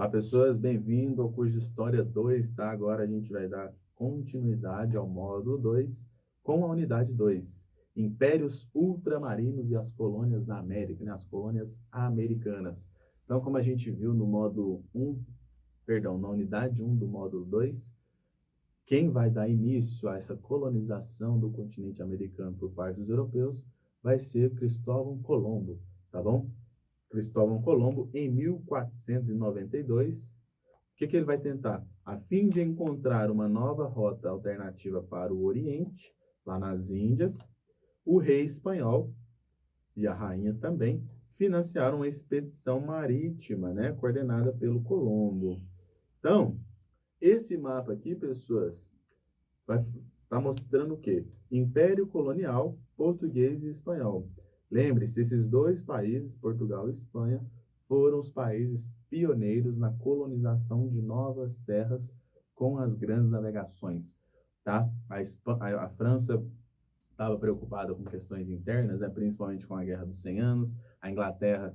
Olá, pessoas, bem-vindo ao curso de História 2, tá? Agora a gente vai dar continuidade ao módulo 2 com a unidade 2, Impérios Ultramarinos e as Colônias na América, né? As colônias americanas. Então, como a gente viu no módulo 1, perdão, na unidade 1 do módulo 2, quem vai dar início a essa colonização do continente americano por parte dos europeus vai ser Cristóvão Colombo, tá bom? Cristóvão Colombo, em 1492, o que ele vai tentar? A fim de encontrar uma nova rota alternativa para o Oriente, lá nas Índias, o rei espanhol e a rainha também financiaram uma expedição marítima, né, coordenada pelo Colombo. Então, esse mapa aqui, pessoas, vai estar mostrando o quê? Império colonial português e espanhol. Lembre-se, esses dois países, Portugal e Espanha, foram os países pioneiros na colonização de novas terras com as grandes navegações, tá? A França estava preocupada com questões internas, né? Principalmente com a Guerra dos 100 Anos. A Inglaterra,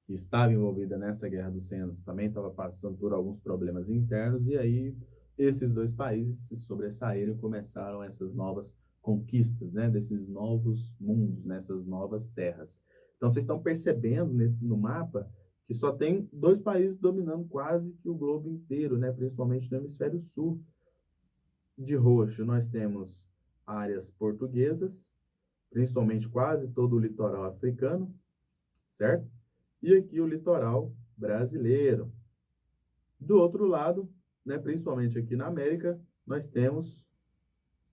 que estava envolvida nessa Guerra dos 100 Anos, também estava passando por alguns problemas internos, e aí esses dois países se sobressaíram e começaram essas novas conquistas, né? Desses novos mundos, nessas novas terras. Então, vocês estão percebendo no mapa que só tem dois países dominando quase que o globo inteiro, né? Principalmente no hemisfério sul. De roxo, nós temos áreas portuguesas, principalmente quase todo o litoral africano, certo? E aqui o litoral brasileiro. Do outro lado, né, principalmente aqui na América, nós temos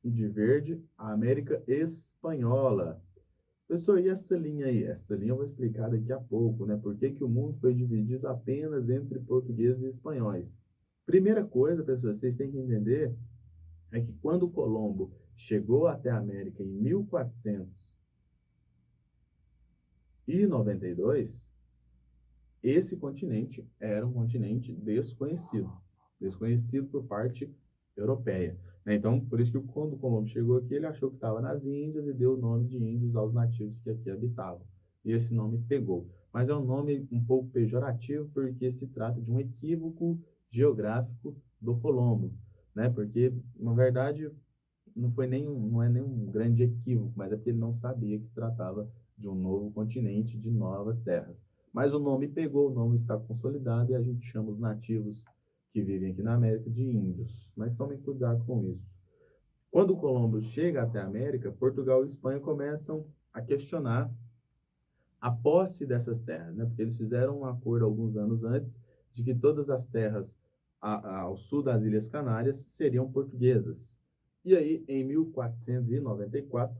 de verde a América Espanhola. Pessoal, e essa linha aí? Essa linha eu vou explicar daqui a pouco, né? Por que que o mundo foi dividido apenas entre portugueses e espanhóis. Primeira coisa, pessoal, vocês têm que entender é que quando Colombo chegou até a América em 1492, esse continente era um continente desconhecido, desconhecido por parte europeia, né? Então, por isso que quando Colombo chegou aqui, ele achou que estava nas Índias e deu o nome de índios aos nativos que aqui habitavam. E esse nome pegou. Mas é um nome um pouco pejorativo porque se trata de um equívoco geográfico do Colombo, né? Porque, na verdade, não é nenhum grande equívoco, mas é porque ele não sabia que se tratava de um novo continente, de novas terras. Mas o nome pegou, o nome está consolidado e a gente chama os nativos que vivem aqui na América de índios. Mas tomem cuidado com isso. Quando Colombo chega até a América, Portugal e Espanha começam a questionar a posse dessas terras, né? Porque eles fizeram um acordo alguns anos antes de que todas as terras ao sul das Ilhas Canárias seriam portuguesas. E aí, em 1494,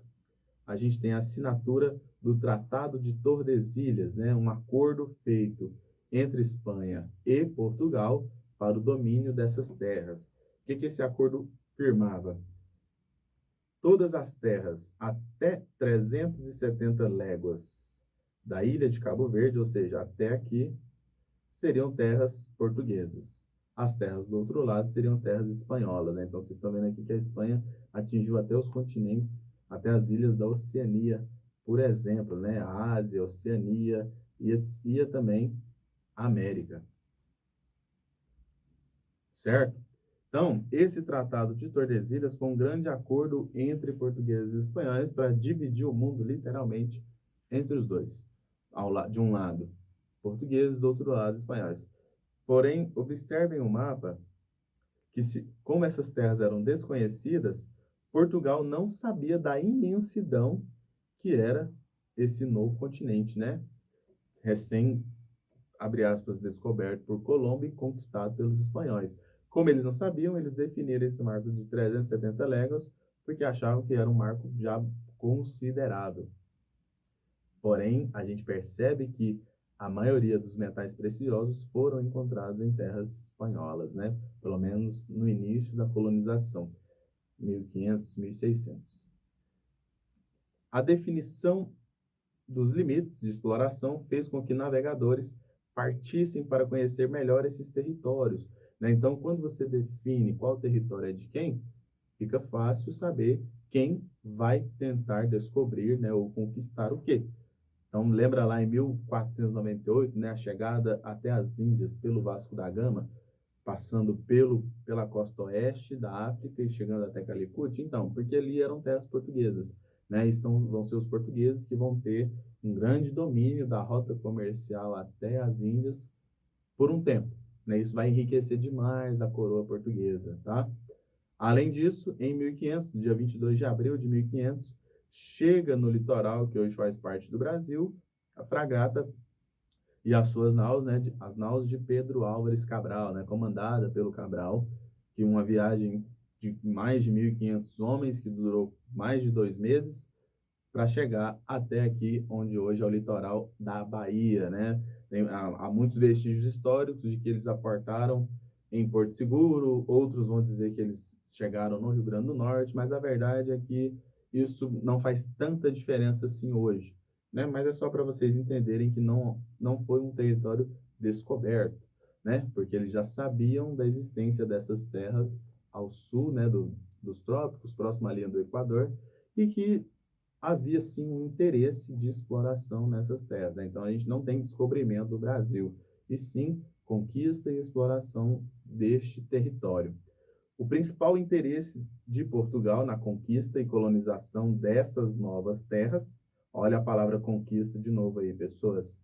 a gente tem a assinatura do Tratado de Tordesilhas, né? Um acordo feito entre Espanha e Portugal para o domínio dessas terras. O que que esse acordo firmava? Todas as terras até 370 léguas da ilha de Cabo Verde, ou seja, até aqui, seriam terras portuguesas. As terras do outro lado seriam terras espanholas, né? Então, vocês estão vendo aqui que a Espanha atingiu até os continentes, até as ilhas da Oceania, por exemplo, né? A Ásia, a Oceania, ia também a América, certo? Então, esse Tratado de Tordesilhas foi um grande acordo entre portugueses e espanhóis para dividir o mundo, literalmente, entre os dois. De um lado, portugueses, do outro lado, espanhóis. Porém, observem o mapa, que como essas terras eram desconhecidas, Portugal não sabia da imensidão que era esse novo continente, né? Recém, abre aspas, descoberto por Colombo e conquistado pelos espanhóis. Como eles não sabiam, eles definiram esse marco de 370 léguas, porque achavam que era um marco já considerável. Porém, a gente percebe que a maioria dos metais preciosos foram encontrados em terras espanholas, né? Pelo menos no início da colonização, 1500, 1600. A definição dos limites de exploração fez com que navegadores partissem para conhecer melhor esses territórios, né? Então, quando você define qual território é de quem, fica fácil saber quem vai tentar descobrir, né, ou conquistar o quê. Então, lembra lá em 1498, né, a chegada até as Índias pelo Vasco da Gama, passando pela costa oeste da África e chegando até Calicut? Então, porque ali eram terras portuguesas, né? E vão ser os portugueses que vão ter um grande domínio da rota comercial até as Índias por um tempo, né? Isso vai enriquecer demais a coroa portuguesa, tá? Além disso, em 1500, no dia 22 de abril de 1500, chega no litoral, que hoje faz parte do Brasil, a fragata e as suas naus, né, as naus de Pedro Álvares Cabral, né, comandada pelo Cabral, que uma viagem de mais de 1.500 homens, que durou mais de 2 meses, para chegar até aqui, onde hoje é o litoral da Bahia, né? Há muitos vestígios históricos de que eles aportaram em Porto Seguro, outros vão dizer que eles chegaram no Rio Grande do Norte, mas a verdade é que isso não faz tanta diferença assim hoje, né? Mas é só para vocês entenderem que não foi um território descoberto, né? Porque eles já sabiam da existência dessas terras ao sul, né, dos trópicos, próximo à linha do Equador, e que havia sim um interesse de exploração nessas terras, né? Então a gente não tem descobrimento do Brasil, e sim conquista e exploração deste território. O principal interesse de Portugal na conquista e colonização dessas novas terras, olha a palavra conquista de novo aí, pessoas,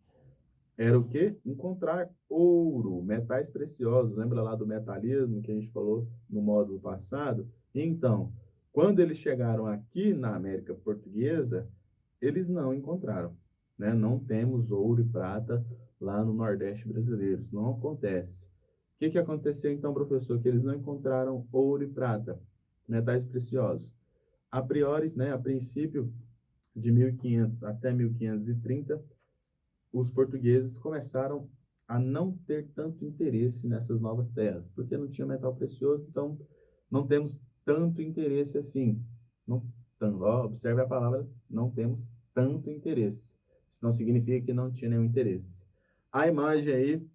era o quê? Encontrar ouro, metais preciosos. Lembra lá do metalismo que a gente falou no módulo passado? Então, quando eles chegaram aqui na América Portuguesa, eles não encontraram, né? Não temos ouro e prata lá no Nordeste brasileiro. Isso não acontece. O que aconteceu então, professor? Que eles não encontraram ouro e prata, metais preciosos. A priori, né, a princípio, de 1500 até 1530, os portugueses começaram a não ter tanto interesse nessas novas terras, porque não tinha metal precioso, então não temos tanto interesse assim. Não, observe a palavra, não temos tanto interesse. Isso não significa que não tinha nenhum interesse. A imagem aí,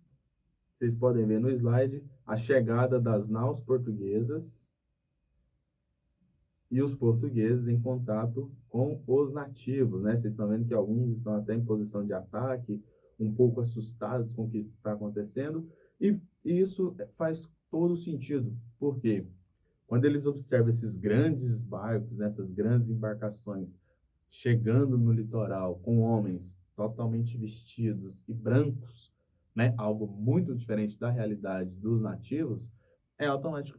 vocês podem ver no slide, a chegada das naus portuguesas e os portugueses em contato com os nativos, né? Vocês estão vendo que alguns estão até em posição de ataque, um pouco assustados com o que está acontecendo, e isso faz todo sentido. Por quê? Quando eles observam esses grandes barcos, essas grandes embarcações, chegando no litoral com homens totalmente vestidos e brancos, né? Algo muito diferente da realidade dos nativos, é automático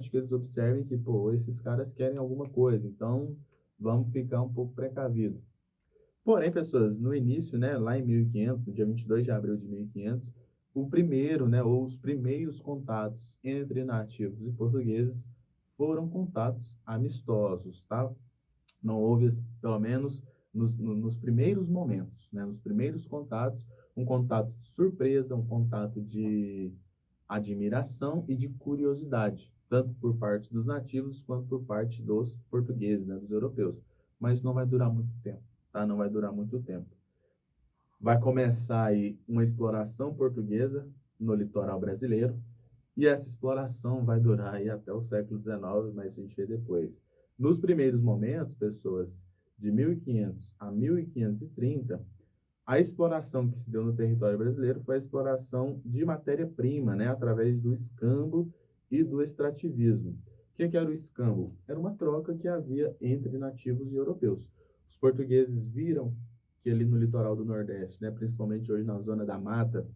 que eles observem que, pô, esses caras querem alguma coisa, então vamos ficar um pouco precavido. Porém, pessoas, no início, né, lá em 1500, no dia 22 de abril de 1500, o primeiro, né, ou os primeiros contatos entre nativos e portugueses foram contatos amistosos, tá? Não houve, pelo menos nos primeiros momentos, né, nos primeiros contatos, um contato de surpresa, um contato de admiração e de curiosidade, tanto por parte dos nativos quanto por parte dos portugueses, né, dos europeus. Mas isso não vai durar muito tempo, tá? Não vai durar muito tempo. Vai começar aí uma exploração portuguesa no litoral brasileiro, e essa exploração vai durar aí até o século XIX, mas a gente vê depois. Nos primeiros momentos, pessoas, de 1500 a 1530, a exploração que se deu no território brasileiro foi a exploração de matéria-prima, né, através do escambo e do extrativismo. O que era o escambo? Era uma troca que havia entre nativos e europeus. Os portugueses viram que ali no litoral do Nordeste, né, principalmente hoje na zona da Mata,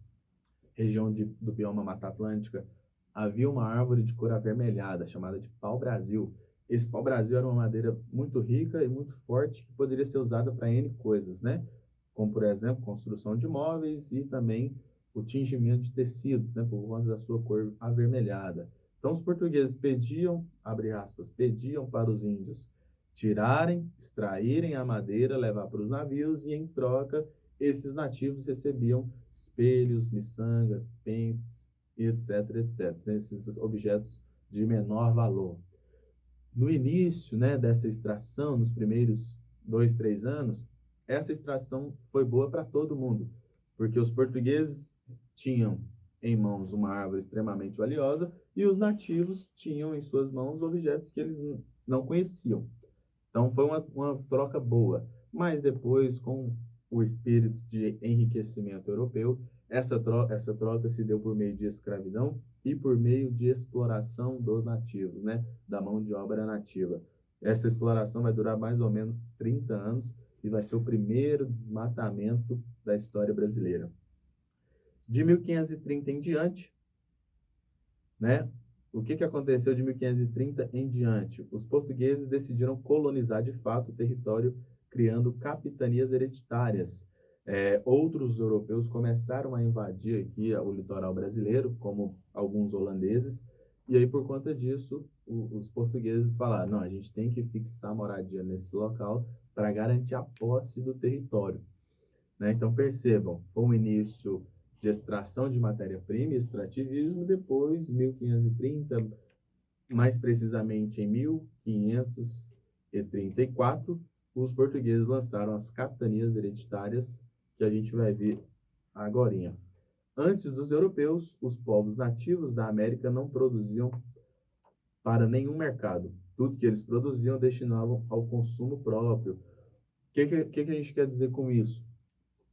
região do bioma Mata Atlântica, havia uma árvore de cor avermelhada, chamada de pau-brasil. Esse pau-brasil era uma madeira muito rica e muito forte, que poderia ser usada para N coisas, né? Como, por exemplo, construção de móveis e também o tingimento de tecidos, né, por conta da sua cor avermelhada. Então, os portugueses pediam, abre aspas, pediam para os índios tirarem, extraírem a madeira, levar para os navios, e em troca, esses nativos recebiam espelhos, miçangas, pentes, etc, etc, esses objetos de menor valor. No início, né, dessa extração, nos primeiros 2, 3 anos, essa extração foi boa para todo mundo, porque os portugueses tinham em mãos uma árvore extremamente valiosa e os nativos tinham em suas mãos objetos que eles não conheciam. Então foi uma troca boa. Mas depois, com o espírito de enriquecimento europeu. Essa troca se deu por meio de escravidão e por meio de exploração dos nativos, né, da mão de obra nativa. Essa exploração vai durar mais ou menos 30 anos e vai ser o primeiro desmatamento da história brasileira. De 1530 em diante, né, o que aconteceu de 1530 em diante? Os portugueses decidiram colonizar de fato o território, criando capitanias hereditárias. Outros europeus começaram a invadir aqui o litoral brasileiro, como alguns holandeses, e aí por conta disso, os portugueses falaram, não, a gente tem que fixar moradia nesse local para garantir a posse do território, né? Então percebam, foi um início de extração de matéria-prima e extrativismo, depois, 1530, mais precisamente em 1534, os portugueses lançaram as capitanias hereditárias, que a gente vai ver agorinha. Antes dos europeus, os povos nativos da América não produziam para nenhum mercado. Tudo que eles produziam destinavam ao consumo próprio. O que a gente quer dizer com isso?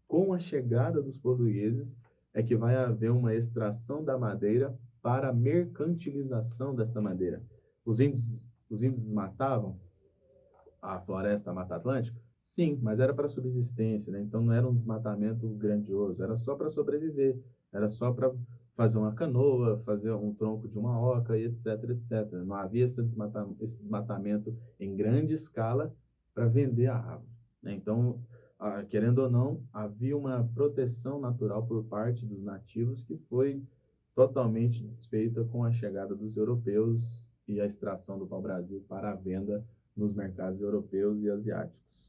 Com a chegada dos portugueses, é que vai haver uma extração da madeira para a mercantilização dessa madeira. Os índios desmatavam a floresta, a Mata Atlântica? Sim, mas era para subsistência, né? Então não era um desmatamento grandioso, era só para sobreviver, era só para fazer uma canoa, fazer um tronco de uma oca e etc, etc. Não havia esse desmatamento em grande escala para vender a árvore, né? Então, querendo ou não, havia uma proteção natural por parte dos nativos que foi totalmente desfeita com a chegada dos europeus e a extração do pau-brasil para a venda nos mercados europeus e asiáticos.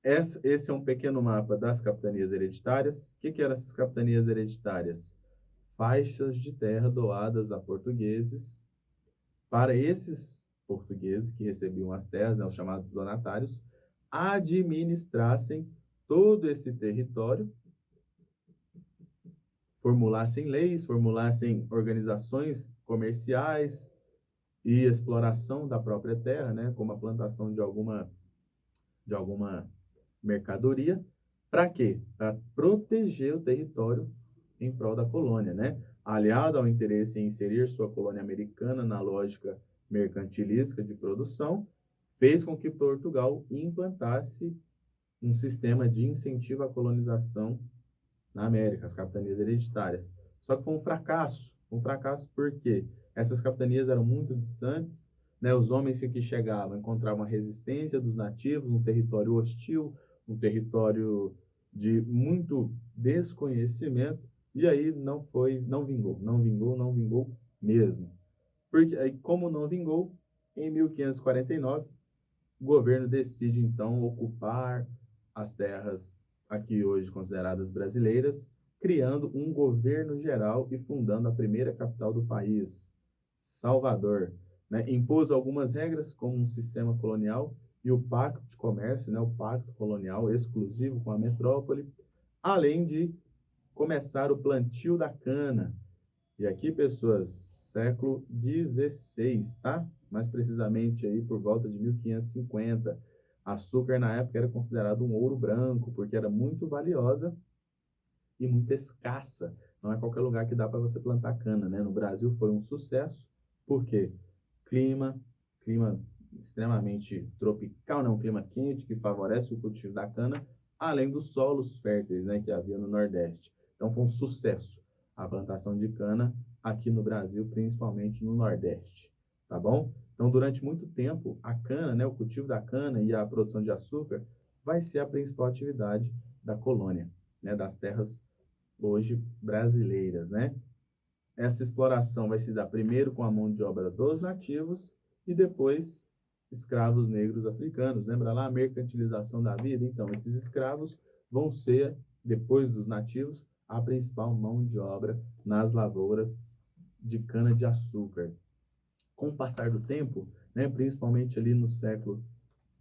Esse é um pequeno mapa das capitanias hereditárias. O que eram essas capitanias hereditárias? Faixas de terra doadas a portugueses. Para esses portugueses que recebiam as terras, né, os chamados donatários, administrassem todo esse território, formulassem leis, formulassem organizações comerciais e exploração da própria terra, né, como a plantação de alguma mercadoria. Para quê? Para proteger o território em prol da colônia, né? Aliado ao interesse em inserir sua colônia americana na lógica mercantilística de produção, fez com que Portugal implantasse um sistema de incentivo à colonização na América, as capitanias hereditárias. Só que foi um fracasso. Um fracasso porque essas capitanias eram muito distantes, né? Os homens que aqui chegavam encontravam a resistência dos nativos, um território hostil, um território de muito desconhecimento, e aí não vingou mesmo. Porque aí, como não vingou, em 1549, o governo decide então ocupar as terras aqui hoje consideradas brasileiras, criando um governo geral e fundando a primeira capital do país, Salvador, né? Impôs algumas regras, como um sistema colonial e o pacto de comércio, né? O pacto colonial exclusivo com a metrópole, além de começar o plantio da cana. E aqui, pessoas, século XVI, tá? Mais precisamente aí por volta de 1550. Açúcar na época era considerado um ouro branco, porque era muito valiosa e muito escassa. Não é qualquer lugar que dá para você plantar cana, né? No Brasil foi um sucesso, por quê? Clima extremamente tropical, né? Um clima quente que favorece o cultivo da cana, além dos solos férteis, né, que havia no Nordeste. Então foi um sucesso a plantação de cana aqui no Brasil, principalmente no Nordeste, tá bom? Então, durante muito tempo, a cana, né, o cultivo da cana e a produção de açúcar vai ser a principal atividade da colônia, né, das terras hoje brasileiras, né? Essa exploração vai se dar primeiro com a mão de obra dos nativos e depois escravos negros africanos. Lembra lá a mercantilização da vida? Então, esses escravos vão ser, depois dos nativos, a principal mão de obra nas lavouras de cana-de-açúcar. Com o passar do tempo, né, principalmente ali no século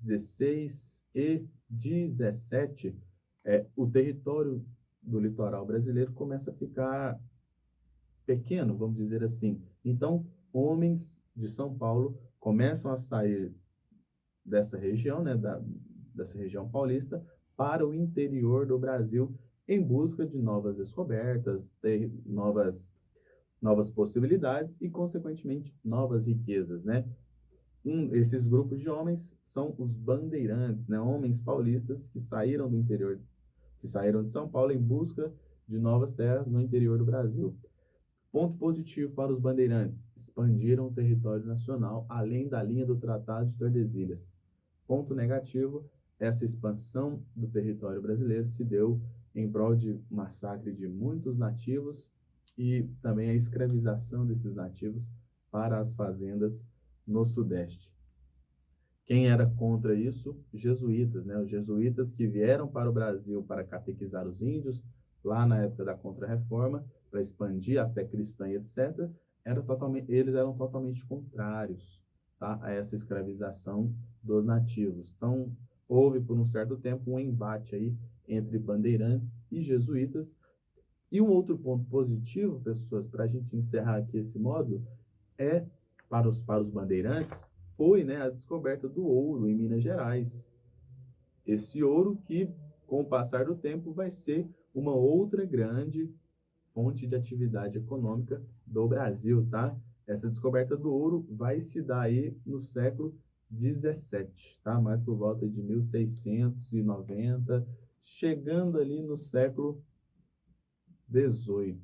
XVI e XVII, o território do litoral brasileiro começa a ficar pequeno, vamos dizer assim. Então, homens de São Paulo começam a sair dessa região, né, dessa região paulista, para o interior do Brasil em busca de novas descobertas, novas possibilidades e, consequentemente, novas riquezas, né? Esses grupos de homens são os bandeirantes, né? Homens paulistas que saíram do interior, que saíram de São Paulo em busca de novas terras no interior do Brasil. Ponto positivo para os bandeirantes: expandiram o território nacional além da linha do Tratado de Tordesilhas. Ponto negativo: essa expansão do território brasileiro se deu em prol de massacre de muitos nativos e também a escravização desses nativos para as fazendas no Sudeste. Quem era contra isso? Jesuítas, né? Os jesuítas que vieram para o Brasil para catequizar os índios, lá na época da Contra-Reforma, para expandir a fé cristã e etc., eles eram totalmente contrários, tá, a essa escravização dos nativos. Então, houve por um certo tempo um embate aí entre bandeirantes e jesuítas. E um outro ponto positivo, pessoas, para a gente encerrar aqui esse módulo, é para os bandeirantes, foi, né, a descoberta do ouro em Minas Gerais. Esse ouro que, com o passar do tempo, vai ser uma outra grande fonte de atividade econômica do Brasil, tá? Essa descoberta do ouro vai se dar aí no século 17, tá? Mais por volta de 1690, chegando ali no século 18,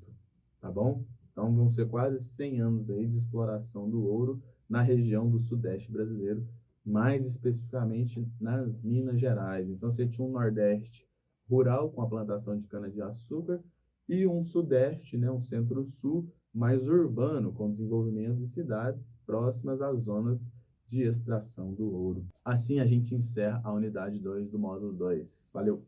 tá bom? Então vão ser quase 100 anos aí de exploração do ouro na região do Sudeste brasileiro, mais especificamente nas Minas Gerais. Então você tinha um Nordeste rural com a plantação de cana-de-açúcar e um Sudeste, né, um Centro-Sul mais urbano, com desenvolvimento de cidades próximas às zonas de extração do ouro. Assim a gente encerra a unidade 2 do módulo 2. Valeu!